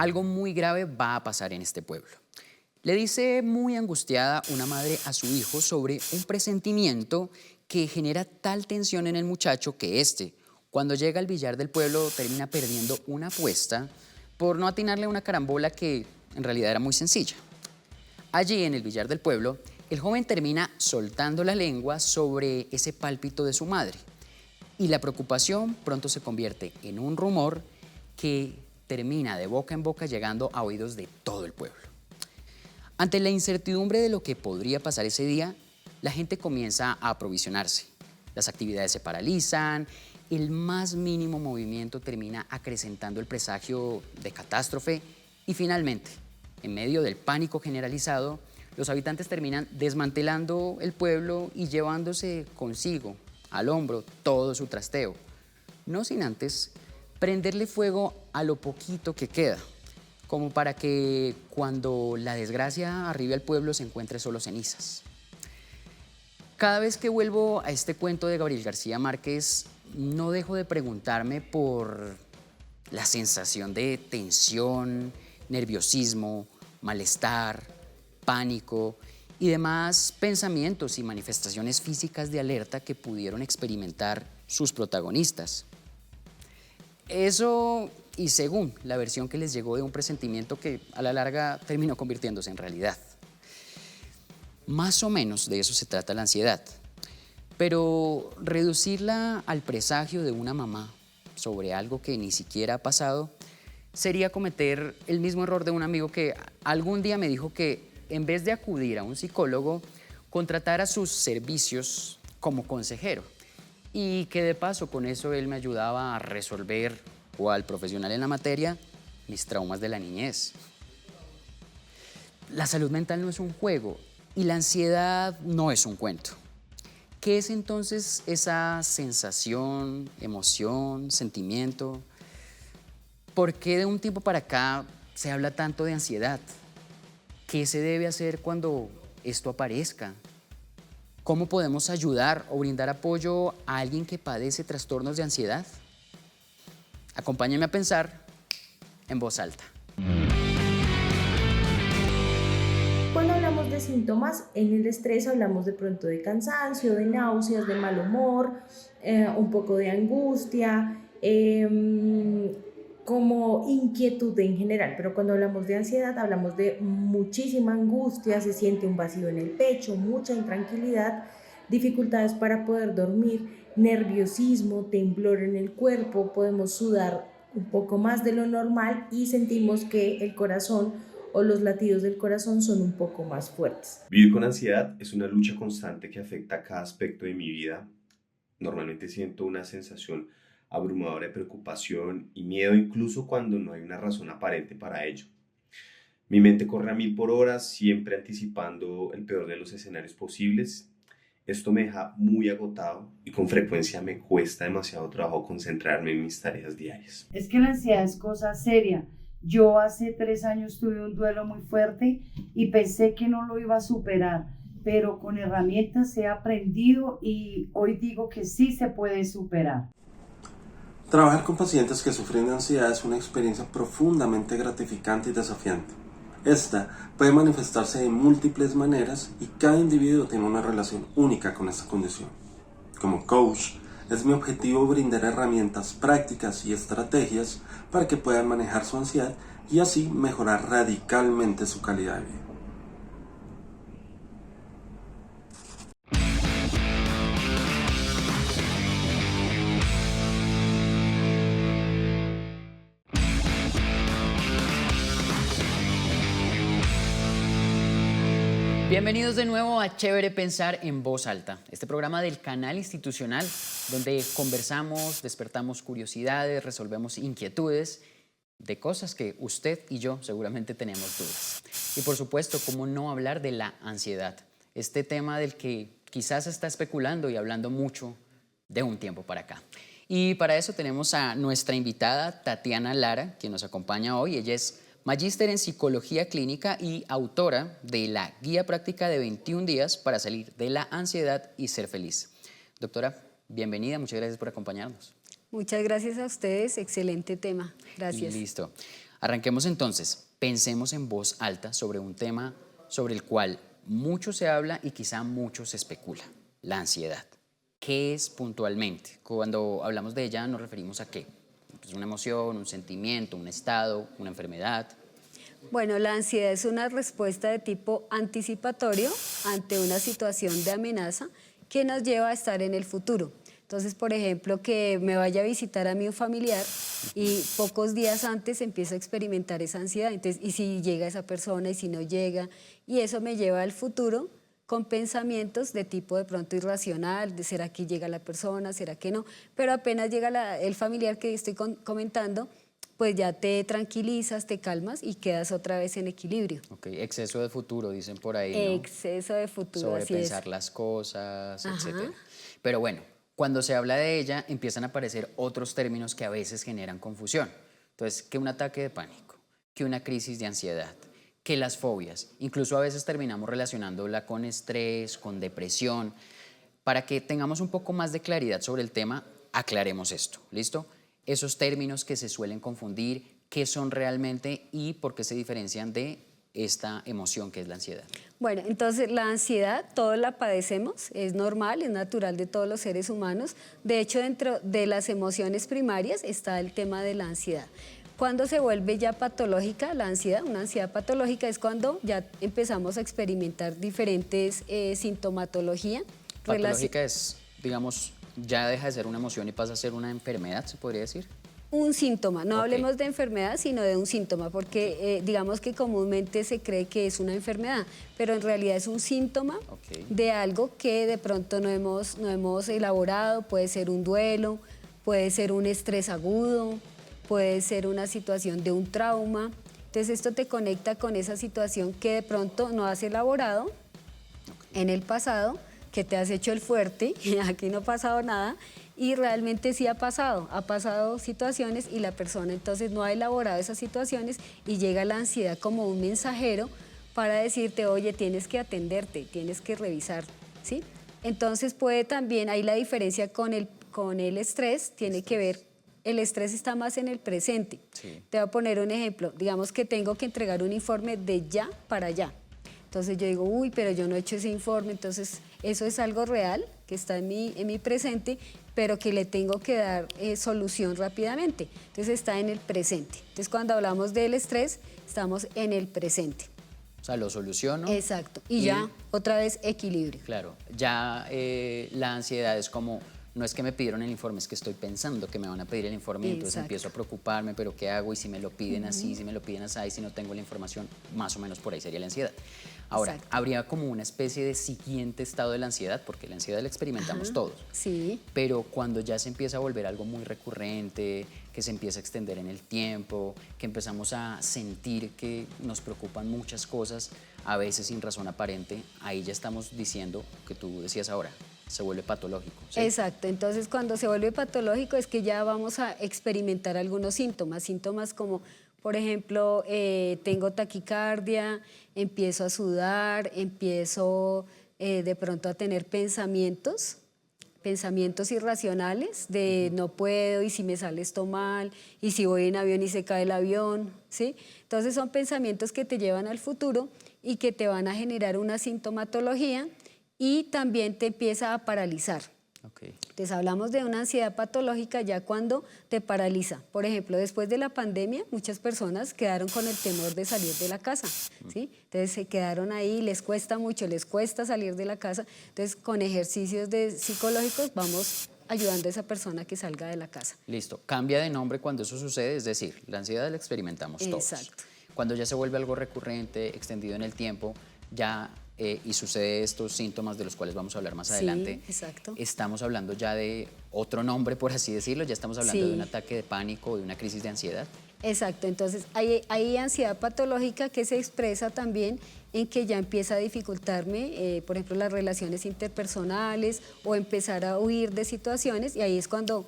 Algo muy grave va a pasar en este pueblo. Le dice muy angustiada una madre a su hijo sobre un presentimiento que genera tal tensión en el muchacho que cuando llega al billar del pueblo, termina perdiendo una apuesta por no atinarle a una carambola que en realidad era muy sencilla. Allí, en el billar del pueblo, el joven termina soltando la lengua sobre ese pálpito de su madre. Y la preocupación pronto se convierte en un rumor que termina de boca en boca llegando a oídos de todo el pueblo. Ante la incertidumbre de lo que podría pasar ese día, la gente comienza a aprovisionarse. Las actividades se paralizan, el más mínimo movimiento termina acrecentando el presagio de catástrofe y finalmente, en medio del pánico generalizado, los habitantes terminan desmantelando el pueblo y llevándose consigo, al hombro, todo su trasteo, no sin antes prenderle fuego a lo poquito que queda, como para que cuando la desgracia arribe al pueblo se encuentre solo cenizas. Cada vez que vuelvo a este cuento de Gabriel García Márquez, no dejo de preguntarme por la sensación de tensión, nerviosismo, malestar, pánico y demás pensamientos y manifestaciones físicas de alerta que pudieron experimentar sus protagonistas. Eso y según la versión que les llegó de un presentimiento que a la larga terminó convirtiéndose en realidad. Más o menos de eso se trata la ansiedad, pero reducirla al presagio de una mamá sobre algo que ni siquiera ha pasado sería cometer el mismo error de un amigo que algún día me dijo que en vez de acudir a un psicólogo, contratara sus servicios como consejero y que de paso con eso él me ayudaba a resolver, cual profesional en la materia, mis traumas de la niñez. La salud mental no es un juego y la ansiedad no es un cuento. ¿Qué es entonces esa sensación, emoción, sentimiento? ¿Por qué de un tiempo para acá se habla tanto de ansiedad? ¿Qué se debe hacer cuando esto aparezca? ¿Cómo podemos ayudar o brindar apoyo a alguien que padece trastornos de ansiedad? Acompáñenme a pensar en voz alta. Cuando hablamos de síntomas, en el estrés hablamos de pronto de cansancio, de náuseas, de mal humor, un poco de angustia, como inquietud en general. Pero cuando hablamos de ansiedad hablamos de muchísima angustia, se siente un vacío en el pecho, mucha intranquilidad, dificultades para poder dormir, nerviosismo, temblor en el cuerpo, podemos sudar un poco más de lo normal y sentimos que el corazón o los latidos del corazón son un poco más fuertes. Vivir con ansiedad es una lucha constante que afecta a cada aspecto de mi vida. Normalmente siento una sensación abrumadora de preocupación y miedo incluso cuando no hay una razón aparente para ello. Mi mente corre a 1000 por hora, siempre anticipando el peor de los escenarios posibles. Esto me deja muy agotado y con frecuencia me cuesta demasiado trabajo concentrarme en mis tareas diarias. Es que la ansiedad es cosa seria. Yo hace 3 años tuve un duelo muy fuerte y pensé que no lo iba a superar, pero con herramientas he aprendido y hoy digo que sí se puede superar. Trabajar con pacientes que sufren de ansiedad es una experiencia profundamente gratificante y desafiante. Esta puede manifestarse de múltiples maneras y cada individuo tiene una relación única con esta condición. Como coach, es mi objetivo brindar herramientas prácticas y estrategias para que puedan manejar su ansiedad y así mejorar radicalmente su calidad de vida. Bienvenidos de nuevo a Chévere Pensar en Voz Alta, este programa del canal institucional donde conversamos, despertamos curiosidades, resolvemos inquietudes de cosas que usted y yo seguramente tenemos dudas. Y por supuesto, ¿cómo no hablar de la ansiedad? Este tema del que quizás se está especulando y hablando mucho de un tiempo para acá. Y para eso tenemos a nuestra invitada Tatiana Lara, quien nos acompaña hoy. Ella es magíster en Psicología Clínica y autora de la Guía Práctica de 21 días para salir de la ansiedad y ser feliz. Doctora, bienvenida, muchas gracias por acompañarnos. Muchas gracias a ustedes, excelente tema. Gracias. Listo. Arranquemos entonces. Pensemos en voz alta sobre un tema sobre el cual mucho se habla y quizá mucho se especula, la ansiedad. ¿Qué es puntualmente? Cuando hablamos de ella, ¿nos referimos a qué? ¿Es una emoción, un sentimiento, un estado, una enfermedad? Bueno, la ansiedad es una respuesta de tipo anticipatorio ante una situación de amenaza que nos lleva a estar en el futuro. Entonces, por ejemplo, que me vaya a visitar a mí un familiar y pocos días antes empiezo a experimentar esa ansiedad. Entonces, ¿y si llega esa persona y si no llega? Y eso me lleva al futuro con pensamientos de tipo de pronto irracional, de ¿será que llega la persona? ¿Será que no? Pero apenas llega el familiar que estoy comentando, pues ya te tranquilizas, te calmas y quedas otra vez en equilibrio. Ok, exceso de futuro, dicen por ahí, ¿no? Exceso de futuro, así es. Sobrepensar las cosas, Ajá. etc. Pero bueno, cuando se habla de ella, empiezan a aparecer otros términos que a veces generan confusión. Entonces, que un ataque de pánico, que una crisis de ansiedad, que las fobias. Incluso a veces terminamos relacionándola con estrés, con depresión. Para que tengamos un poco más de claridad sobre el tema, aclaremos esto, ¿listo? Esos términos que se suelen confundir, qué son realmente y por qué se diferencian de esta emoción que es la ansiedad. Bueno, entonces la ansiedad todos la padecemos, es normal, es natural de todos los seres humanos. De hecho, dentro de las emociones primarias está el tema de la ansiedad. Cuando se vuelve ya patológica la ansiedad, una ansiedad patológica es cuando ya empezamos a experimentar diferentes sintomatología. Patológica es, digamos, ya deja de ser una emoción y pasa a ser una enfermedad, ¿se podría decir? Un síntoma, no Ok. hablemos de enfermedad, sino de un síntoma, porque digamos que comúnmente se cree que es una enfermedad, pero en realidad es un síntoma Ok. de algo que de pronto no hemos elaborado, puede ser un duelo, puede ser un estrés agudo, puede ser una situación de un trauma. Entonces esto te conecta con esa situación que de pronto no has elaborado en el pasado, que te has hecho el fuerte, y aquí no ha pasado nada, y realmente sí ha pasado situaciones y la persona entonces no ha elaborado esas situaciones y llega la ansiedad como un mensajero para decirte, oye, tienes que atenderte, tienes que revisar, ¿sí? Entonces puede también, ahí la diferencia con el estrés, tiene que ver, el estrés está más en el presente. Sí. Te voy a poner un ejemplo, digamos que tengo que entregar un informe de ya para allá. Entonces yo digo, uy, pero yo no he hecho ese informe, entonces eso es algo real que está en mi presente, pero que le tengo que dar solución rápidamente. Entonces está en el presente. Entonces cuando hablamos del estrés, estamos en el presente. O sea, lo soluciono. Exacto. Y ya otra vez equilibrio. Claro, ya la ansiedad es como, no es que me pidieron el informe, es que estoy pensando que me van a pedir el informe, entonces Exacto. empiezo a preocuparme, pero ¿qué hago? Y si me lo piden así, si me lo piden así, si no tengo la información, más o menos por ahí sería la ansiedad. Ahora, Exacto. habría como una especie de siguiente estado de la ansiedad, porque la ansiedad la experimentamos Ajá. todos. Sí. Pero cuando ya se empieza a volver algo muy recurrente, que se empieza a extender en el tiempo, que empezamos a sentir que nos preocupan muchas cosas, a veces sin razón aparente, ahí ya estamos diciendo, que tú decías ahora, se vuelve patológico. ¿Sí? Exacto, entonces cuando se vuelve patológico es que ya vamos a experimentar algunos síntomas como, por ejemplo, tengo taquicardia, empiezo a sudar, empiezo de pronto a tener pensamientos irracionales de no puedo, y si me sale esto mal, y si voy en avión y se cae el avión, ¿sí? Entonces son pensamientos que te llevan al futuro y que te van a generar una sintomatología y también te empieza a paralizar. Ok. Entonces hablamos de una ansiedad patológica ya cuando te paraliza. Por ejemplo, después de la pandemia, muchas personas quedaron con el temor de salir de la casa, ¿sí? Entonces se quedaron ahí, les cuesta mucho, les cuesta salir de la casa. Entonces con ejercicios psicológicos vamos ayudando a esa persona que salga de la casa. Listo, cambia de nombre cuando eso sucede, es decir, la ansiedad la experimentamos todos. Exacto. Cuando ya se vuelve algo recurrente, extendido en el tiempo, ya y sucede estos síntomas de los cuales vamos a hablar más Sí, adelante, exacto. estamos hablando ya de otro nombre, por así decirlo, ya estamos hablando de Sí. un ataque de pánico, de una crisis de ansiedad. Exacto, entonces hay ansiedad patológica que se expresa también en que ya empieza a dificultarme, por ejemplo, las relaciones interpersonales o empezar a huir de situaciones, y ahí es cuando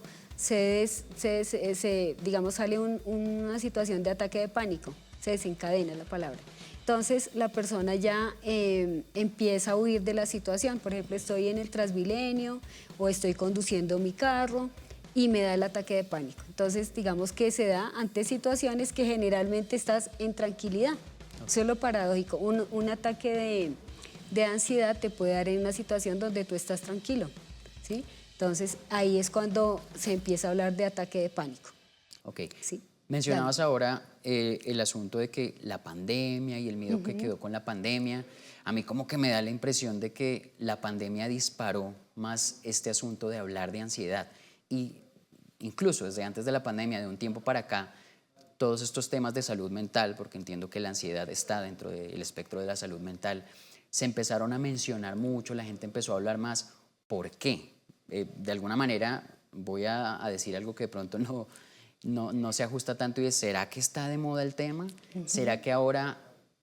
digamos, sale una situación de ataque de pánico, se desencadena la palabra. Entonces la persona ya empieza a huir de la situación. Por ejemplo, estoy en el Transmilenio o estoy conduciendo mi carro y me da el ataque de pánico. Entonces, digamos que se da ante situaciones que generalmente estás en tranquilidad. Eso es lo paradójico. Un ataque de ansiedad te puede dar en una situación donde tú estás tranquilo, ¿sí? Entonces, ahí es cuando se empieza a hablar de ataque de pánico. Ok. Sí. Mencionabas ahora el asunto de que la pandemia y el miedo que quedó con la pandemia. A mí como que me da la impresión de que la pandemia disparó más este asunto de hablar de ansiedad. Y incluso desde antes de la pandemia, de un tiempo para acá, todos estos temas de salud mental, porque entiendo que la ansiedad está dentro del espectro de la salud mental, se empezaron a mencionar mucho, la gente empezó a hablar más. ¿Por qué? De alguna manera voy a decir algo que de pronto no se ajusta tanto y es, ¿será que está de moda el tema? ¿Será que ahora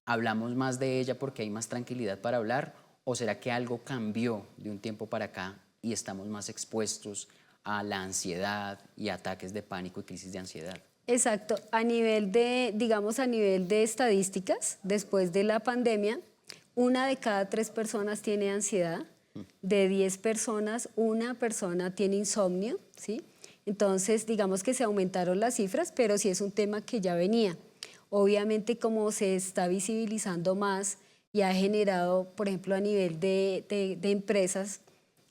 hablamos más de ella porque hay más tranquilidad para hablar? ¿O será que algo cambió de un tiempo para acá y estamos más expuestos a la ansiedad y ataques de pánico y crisis de ansiedad? Exacto. A nivel de, digamos, a nivel de estadísticas, después de la pandemia, 1 de cada 3 personas tiene ansiedad. De 10 personas, 1 persona tiene insomnio, ¿sí? Entonces, digamos que se aumentaron las cifras, pero sí es un tema que ya venía. Obviamente, como se está visibilizando más y ha generado, por ejemplo, a nivel de empresas,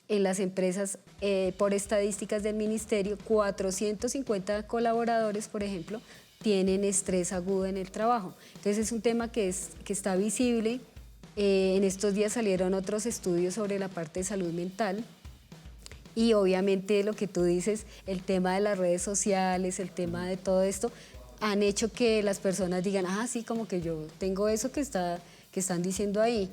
en las empresas, por estadísticas del ministerio, 450 colaboradores, por ejemplo, tienen estrés agudo en el trabajo. Entonces, es un tema que está visible. En estos días salieron otros estudios sobre la parte de salud mental y obviamente lo que tú dices, el tema de las redes sociales, el tema de todo esto, han hecho que las personas digan, sí, como que yo tengo eso que están diciendo ahí.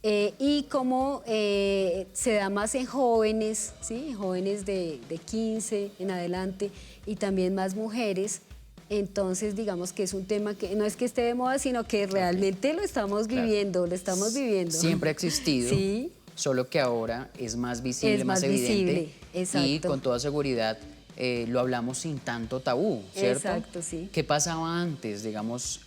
Y como se da más en jóvenes, ¿sí? Jóvenes de 15 en adelante y también más mujeres. Entonces, digamos que es un tema que no es que esté de moda, sino que realmente lo estamos viviendo, lo estamos viviendo. Siempre ha existido, sí, solo que ahora es más visible, es más evidente. visible, exacto. Y con toda seguridad lo hablamos sin tanto tabú, ¿cierto? Exacto, sí. ¿Qué pasaba antes, digamos,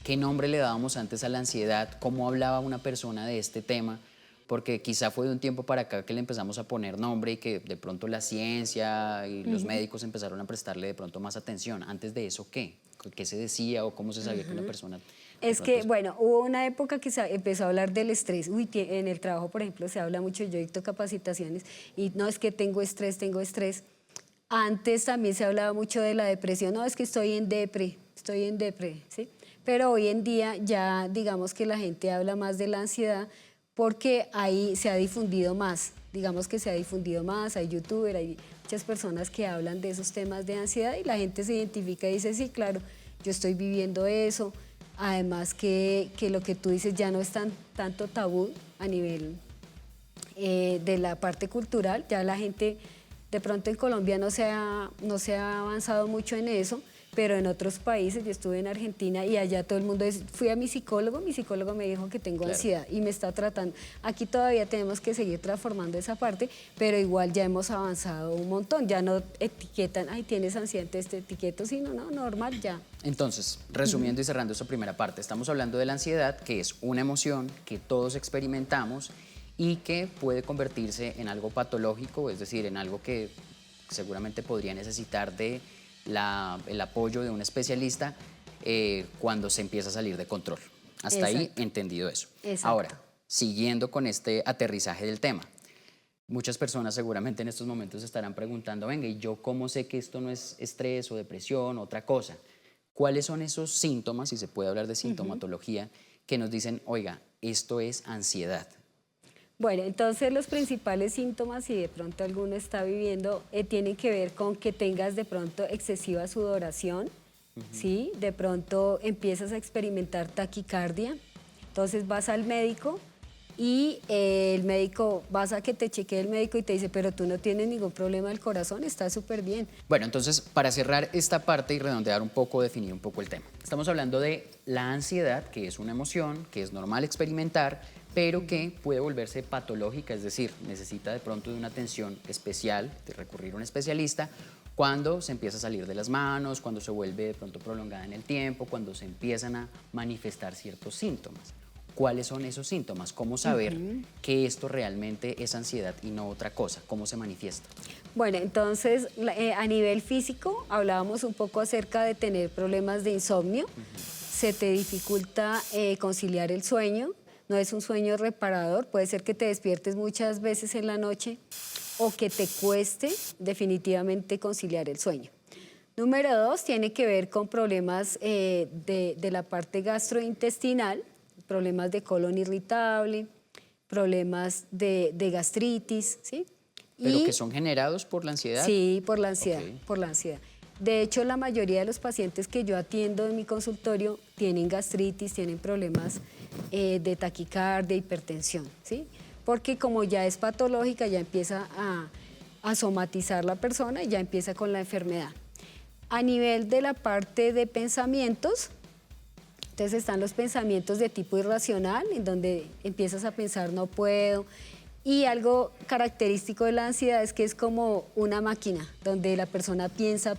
qué nombre le dábamos antes a la ansiedad? ¿Cómo hablaba una persona de este tema? Porque quizá fue de un tiempo para acá que le empezamos a poner nombre y que de pronto la ciencia y los médicos empezaron a prestarle de pronto más atención. Antes de eso, ¿qué? ¿Qué se decía o cómo se sabía que una persona... Es que, bueno, hubo una época que se empezó a hablar del estrés. En el trabajo, por ejemplo, se habla mucho, yo dicto capacitaciones y no es que tengo estrés, tengo estrés. Antes también se hablaba mucho de la depresión, no, es que estoy en depre, ¿sí? Pero hoy en día ya digamos que la gente habla más de la ansiedad porque ahí se ha difundido más, digamos que se ha difundido más, hay youtubers, hay muchas personas que hablan de esos temas de ansiedad y la gente se identifica y dice, sí, claro, yo estoy viviendo eso, además que lo que tú dices ya no es tanto tabú a nivel de la parte cultural, ya la gente, de pronto en Colombia no se ha avanzado mucho en eso, pero en otros países, yo estuve en Argentina y allá todo el mundo, fui a mi psicólogo me dijo que tengo ansiedad y me está tratando. Aquí todavía tenemos que seguir transformando esa parte, pero igual ya hemos avanzado un montón, ya no etiquetan, tienes ansiedad, entonces te etiqueto, sino no, normal ya. Entonces, resumiendo y cerrando esta primera parte, estamos hablando de la ansiedad, que es una emoción que todos experimentamos y que puede convertirse en algo patológico, es decir, en algo que seguramente podría necesitar de el apoyo de un especialista cuando se empieza a salir de control. Hasta ahí entendido eso. Exacto. Ahora, siguiendo con este aterrizaje del tema, muchas personas seguramente en estos momentos estarán preguntando, venga, ¿y yo cómo sé que esto no es estrés o depresión o otra cosa? ¿Cuáles son esos síntomas, si se puede hablar de sintomatología, que nos dicen, oiga, esto es ansiedad? Bueno, entonces los principales síntomas, si de pronto alguno está viviendo, tienen que ver con que tengas de pronto excesiva sudoración, ¿sí? De pronto empiezas a experimentar taquicardia, entonces vas al médico y el médico, vas a que te chequee el médico y te dice, pero tú no tienes ningún problema del corazón, está súper bien. Bueno, entonces, para cerrar esta parte y redondear un poco, definir un poco el tema. Estamos hablando de la ansiedad, que es una emoción, que es normal experimentar, pero que puede volverse patológica, es decir, necesita de pronto de una atención especial, de recurrir a un especialista, cuando se empieza a salir de las manos, cuando se vuelve de pronto prolongada en el tiempo, cuando se empiezan a manifestar ciertos síntomas. ¿Cuáles son esos síntomas? ¿Cómo saber que esto realmente es ansiedad y no otra cosa? ¿Cómo se manifiesta? Bueno, entonces a nivel físico hablábamos un poco acerca de tener problemas de insomnio. Se te dificulta conciliar el sueño, no es un sueño reparador, puede ser que te despiertes muchas veces en la noche o que te cueste definitivamente conciliar el sueño. Número 2, tiene que ver con problemas de la parte gastrointestinal, problemas de colon irritable, problemas de gastritis, ¿sí? ¿Pero que son generados por la ansiedad? Sí, por la ansiedad, Ok. por la ansiedad. De hecho, la mayoría de los pacientes que yo atiendo en mi consultorio tienen gastritis, tienen problemas de taquicardia, hipertensión, ¿sí? Porque como ya es patológica, ya empieza a somatizar la persona y ya empieza con la enfermedad. A nivel de la parte de pensamientos, entonces están los pensamientos de tipo irracional, en donde empiezas a pensar no puedo. Y algo característico de la ansiedad es que es como una máquina, donde la persona piensa,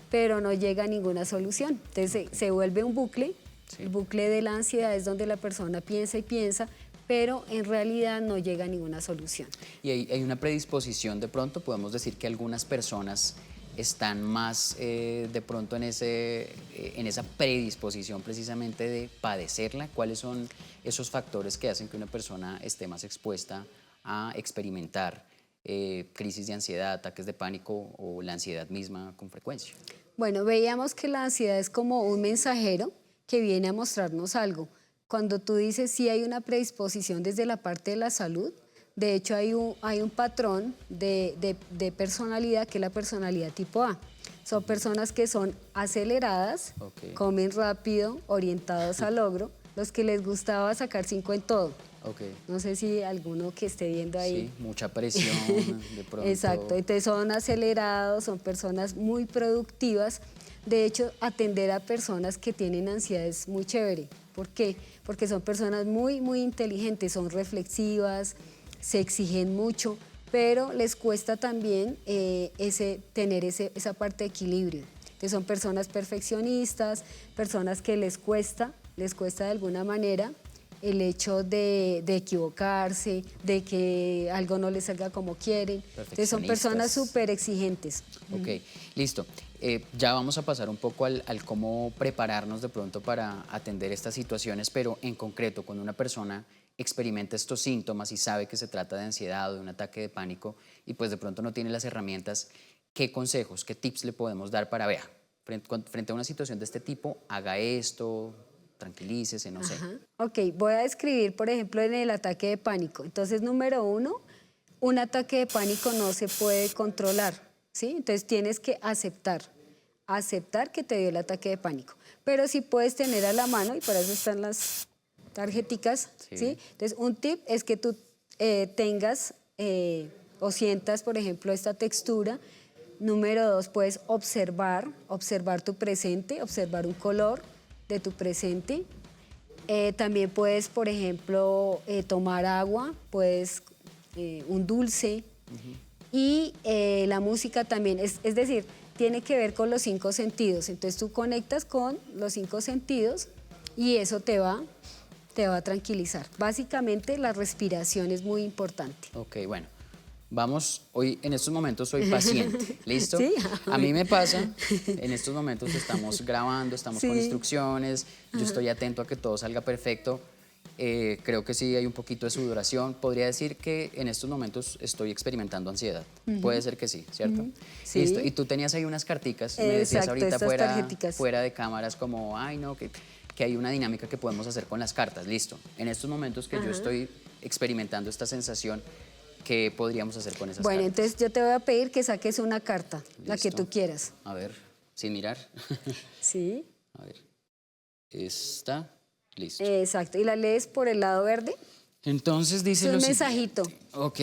pero no llega a ninguna solución. Entonces se vuelve un bucle. Sí. El bucle de la ansiedad es donde la persona piensa y piensa, pero en realidad no llega a ninguna solución. Y hay una predisposición de pronto, podemos decir que algunas personas están más de pronto en esa predisposición precisamente de padecerla. ¿Cuáles son esos factores que hacen que una persona esté más expuesta a experimentar crisis de ansiedad, ataques de pánico o la ansiedad misma con frecuencia? Bueno, veíamos que la ansiedad es como un mensajero que viene a mostrarnos algo. Cuando tú dices sí hay una predisposición desde la parte de la salud, de hecho hay un patrón de personalidad que es la personalidad tipo A. Son personas que son aceleradas, Ok. comen rápido, orientados al logro, los que les gustaba sacar 5 en todo. Ok. No sé si alguno que esté viendo ahí. Sí, mucha presión, de pronto. Exacto, entonces son acelerados, son personas muy productivas. De hecho, atender a personas que tienen ansiedad es muy chévere. ¿Por qué? Porque son personas muy, muy inteligentes, son reflexivas, se exigen mucho, pero les cuesta también tener esa parte de equilibrio. Entonces son personas perfeccionistas, personas que les cuesta de alguna manera el hecho de equivocarse, de que algo no les salga como quieren. Entonces son personas Perfeccionistas. súper exigentes. Ok, listo. Ya vamos a pasar un poco al cómo prepararnos de pronto para atender estas situaciones, pero en concreto, cuando una persona experimenta estos síntomas y sabe que se trata de ansiedad o de un ataque de pánico y pues de pronto no tiene las herramientas, ¿qué consejos, qué tips le podemos dar para, vea, frente a una situación de este tipo, haga esto, tranquilícese, no sé? Ajá. Ok, voy a describir, por ejemplo, en el ataque de pánico. Entonces, número 1, un ataque de pánico no se puede controlar, ¿sí? Entonces, tienes que aceptar que te dio el ataque de pánico. Pero sí puedes tener a la mano, y para eso están las tarjeticas, ¿sí? Entonces, un tip es que tú tengas o sientas, por ejemplo, esta textura. Número 2, puedes observar tu presente, observar un color de tu presente. También puedes, por ejemplo, tomar agua, puedes un dulce. Y la música también, es decir, tiene que ver con los 5 sentidos. Entonces tú conectas con los 5 sentidos y eso te va a tranquilizar. Básicamente la respiración es muy importante. Ok, bueno. Vamos, hoy en estos momentos soy paciente, ¿listo? Sí. A mí me pasa, en estos momentos estamos grabando, estamos con Sí. instrucciones, yo estoy atento a que todo salga perfecto, creo que sí hay un poquito de sudoración, podría decir que en estos momentos estoy experimentando ansiedad, puede ser que sí, ¿cierto? Sí. Listo, y tú tenías ahí unas carticas, me decías Exacto, ahorita estas tarjeticas. fuera de cámaras como, ay no, que hay una dinámica que podemos hacer con las cartas, listo. En estos momentos que yo estoy experimentando esta sensación, ¿qué podríamos hacer con esas Bueno, cartas? entonces yo te voy a pedir que saques una carta, la que Listo. tú quieras. A ver, sin mirar. Sí, A ver. Esta. Listo. exacto. ¿Y la lees por el lado verde? Entonces dice Es lo un siguiente. mensajito. Ok.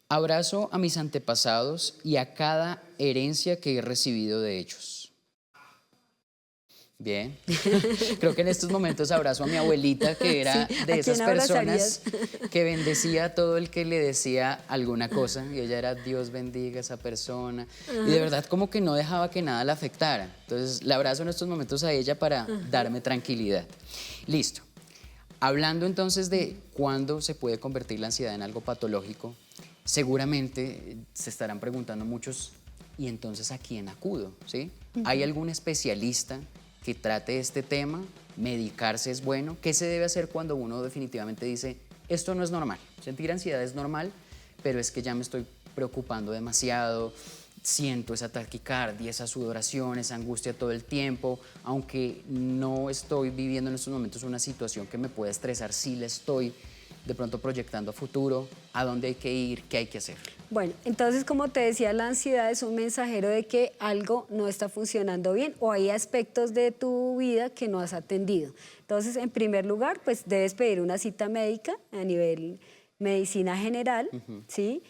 Abrazo a mis antepasados y a cada herencia que he recibido de ellos. Bien. Creo que en estos momentos abrazo a mi abuelita, que era Sí, de ¿a esas quién abrazarías? personas que bendecía a todo el que le decía alguna cosa. Y ella era, Dios bendiga a esa persona. Y de verdad como que no dejaba que nada la afectara. Entonces la abrazo en estos momentos a ella para darme tranquilidad. Listo. Hablando entonces de cuándo se puede convertir la ansiedad en algo patológico, seguramente se estarán preguntando muchos, ¿y entonces a quién acudo? ¿Sí? ¿Hay algún especialista que trate este tema? ¿Medicarse es bueno? ¿Qué se debe hacer cuando uno definitivamente dice, esto no es normal? Sentir ansiedad es normal, pero es que ya me estoy preocupando demasiado, siento esa taquicardia, esa sudoración, esa angustia todo el tiempo, aunque no estoy viviendo en estos momentos una situación que me pueda estresar, sí la estoy de pronto proyectando a futuro, a dónde hay que ir, qué hay que hacer. Bueno, entonces como te decía, la ansiedad es un mensajero de que algo no está funcionando bien o hay aspectos de tu vida que no has atendido. Entonces, en primer lugar, pues debes pedir una cita médica a nivel medicina general, ¿sí?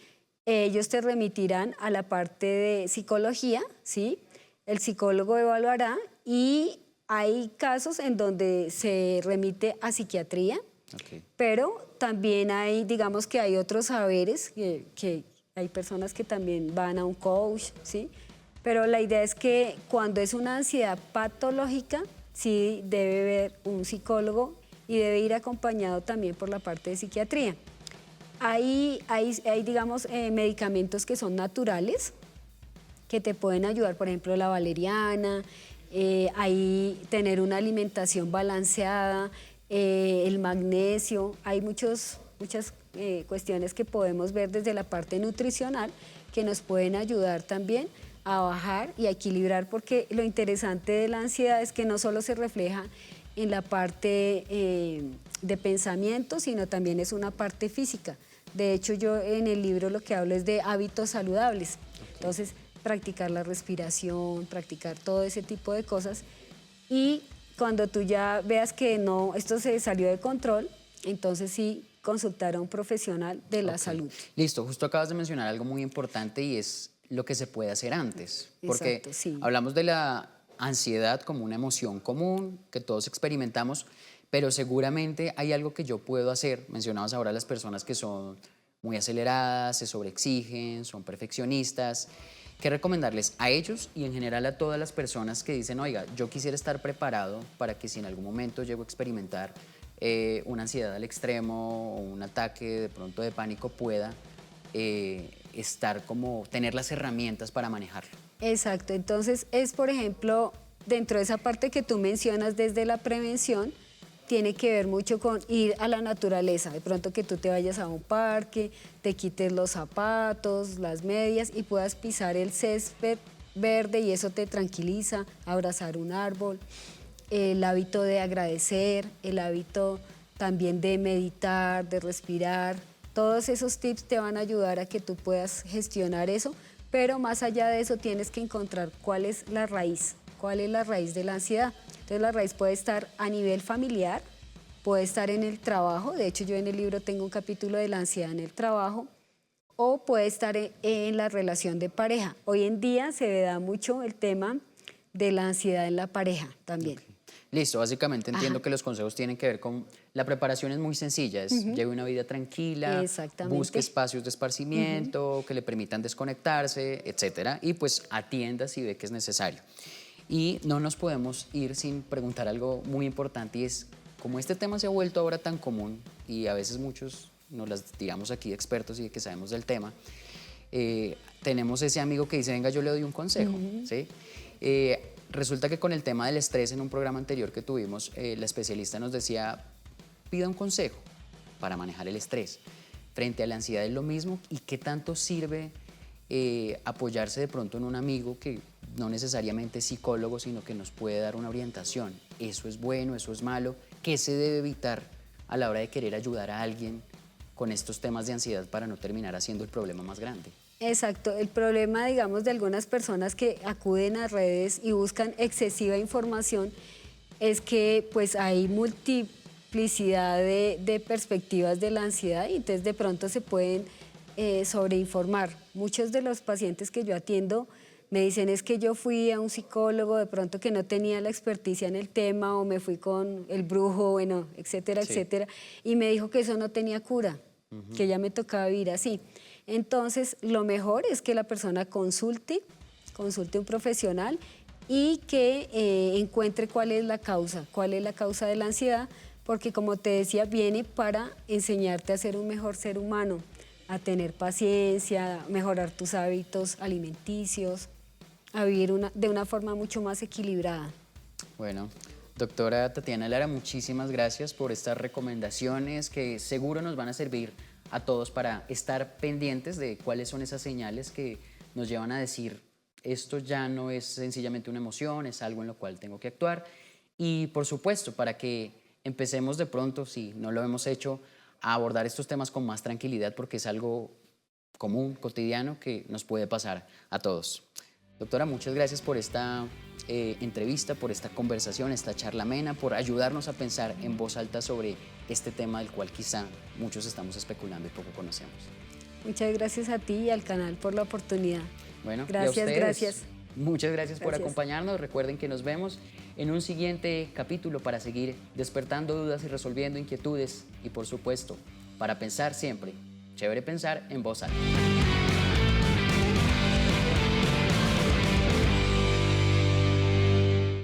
Ellos te remitirán a la parte de psicología, ¿sí? El psicólogo evaluará y hay casos en donde se remite a psiquiatría, pero también hay, digamos que hay otros saberes, que hay personas que también van a un coach, ¿sí? Pero la idea es que cuando es una ansiedad patológica, sí debe haber un psicólogo y debe ir acompañado también por la parte de psiquiatría. Hay digamos, medicamentos que son naturales, que te pueden ayudar, por ejemplo, la valeriana, tener una alimentación balanceada, el magnesio, hay muchas cuestiones que podemos ver desde la parte nutricional que nos pueden ayudar también a bajar y a equilibrar, porque lo interesante de la ansiedad es que no solo se refleja en la parte de pensamiento, sino también es una parte física. De hecho, yo en el libro lo que hablo es de hábitos saludables. Entonces, practicar la respiración, practicar todo ese tipo de cosas. Y cuando tú ya veas que no, esto se salió de control, entonces sí consultar a un profesional de la salud. Listo, justo acabas de mencionar algo muy importante y es lo que se puede hacer antes. Porque Exacto, sí. hablamos de la ansiedad como una emoción común que todos experimentamos, pero seguramente hay algo que yo puedo hacer. Mencionabas ahora las personas que son muy aceleradas, se sobreexigen, son perfeccionistas. ¿Qué recomendarles a ellos y en general a todas las personas que dicen, oiga, yo quisiera estar preparado para que si en algún momento llego a experimentar una ansiedad al extremo o un ataque de pronto de pánico, pueda tener las herramientas para manejarlo? Exacto, entonces es, por ejemplo, dentro de esa parte que tú mencionas desde la prevención, tiene que ver mucho con ir a la naturaleza, de pronto que tú te vayas a un parque, te quites los zapatos, las medias y puedas pisar el césped verde y eso te tranquiliza, abrazar un árbol, el hábito de agradecer, el hábito también de meditar, de respirar, todos esos tips te van a ayudar a que tú puedas gestionar eso, pero más allá de eso tienes que encontrar cuál es la raíz de la ansiedad. Entonces la raíz puede estar a nivel familiar, puede estar en el trabajo, de hecho yo en el libro tengo un capítulo de la ansiedad en el trabajo, o puede estar en la relación de pareja. Hoy en día se da mucho el tema de la ansiedad en la pareja también. Listo, básicamente entiendo que los consejos tienen que ver con la preparación. Es muy sencilla, lleve una vida tranquila, busque espacios de esparcimiento que le permitan desconectarse, etcétera, y pues atienda si ve que es necesario. Y no nos podemos ir sin preguntar algo muy importante y es, como este tema se ha vuelto ahora tan común y a veces muchos nos las tiramos aquí de expertos y de que sabemos del tema, tenemos ese amigo que dice, venga, yo le doy un consejo, ¿sí? Resulta que con el tema del estrés en un programa anterior que tuvimos, la especialista nos decía, pida un consejo para manejar el estrés. Frente a la ansiedad es lo mismo, y qué tanto sirve apoyarse de pronto en un amigo que no necesariamente es psicólogo, sino que nos puede dar una orientación. ¿Eso es bueno, eso es malo? ¿Qué se debe evitar a la hora de querer ayudar a alguien con estos temas de ansiedad para no terminar haciendo el problema más grande? Exacto, el problema, digamos, de algunas personas que acuden a redes y buscan excesiva información es que pues hay multiplicidad de perspectivas de la ansiedad y entonces de pronto se pueden sobreinformar. Muchos de los pacientes que yo atiendo me dicen es que yo fui a un psicólogo de pronto que no tenía la experticia en el tema o me fui con el brujo, bueno, etcétera, etcétera, y me dijo que eso no tenía cura, que ya me tocaba vivir así. Entonces, lo mejor es que la persona consulte un profesional y que encuentre cuál es la causa de la ansiedad, porque como te decía, viene para enseñarte a ser un mejor ser humano, a tener paciencia, a mejorar tus hábitos alimenticios, a vivir de una forma mucho más equilibrada. Bueno, doctora Tatiana Lara, muchísimas gracias por estas recomendaciones que seguro nos van a servir a todos para estar pendientes de cuáles son esas señales que nos llevan a decir esto ya no es sencillamente una emoción, es algo en lo cual tengo que actuar. Y por supuesto, para que empecemos de pronto, si no lo hemos hecho, a abordar estos temas con más tranquilidad porque es algo común, cotidiano, que nos puede pasar a todos. Doctora, muchas gracias por esta entrevista, por esta conversación, esta charla amena, por ayudarnos a pensar en voz alta sobre este tema del cual quizá muchos estamos especulando y poco conocemos. Muchas gracias a ti y al canal por la oportunidad. Bueno, gracias, y a ustedes, gracias. Muchas gracias por Gracias. acompañarnos. Recuerden que nos vemos en un siguiente capítulo para seguir despertando dudas y resolviendo inquietudes y, por supuesto, para pensar siempre. Chévere pensar en voz alta.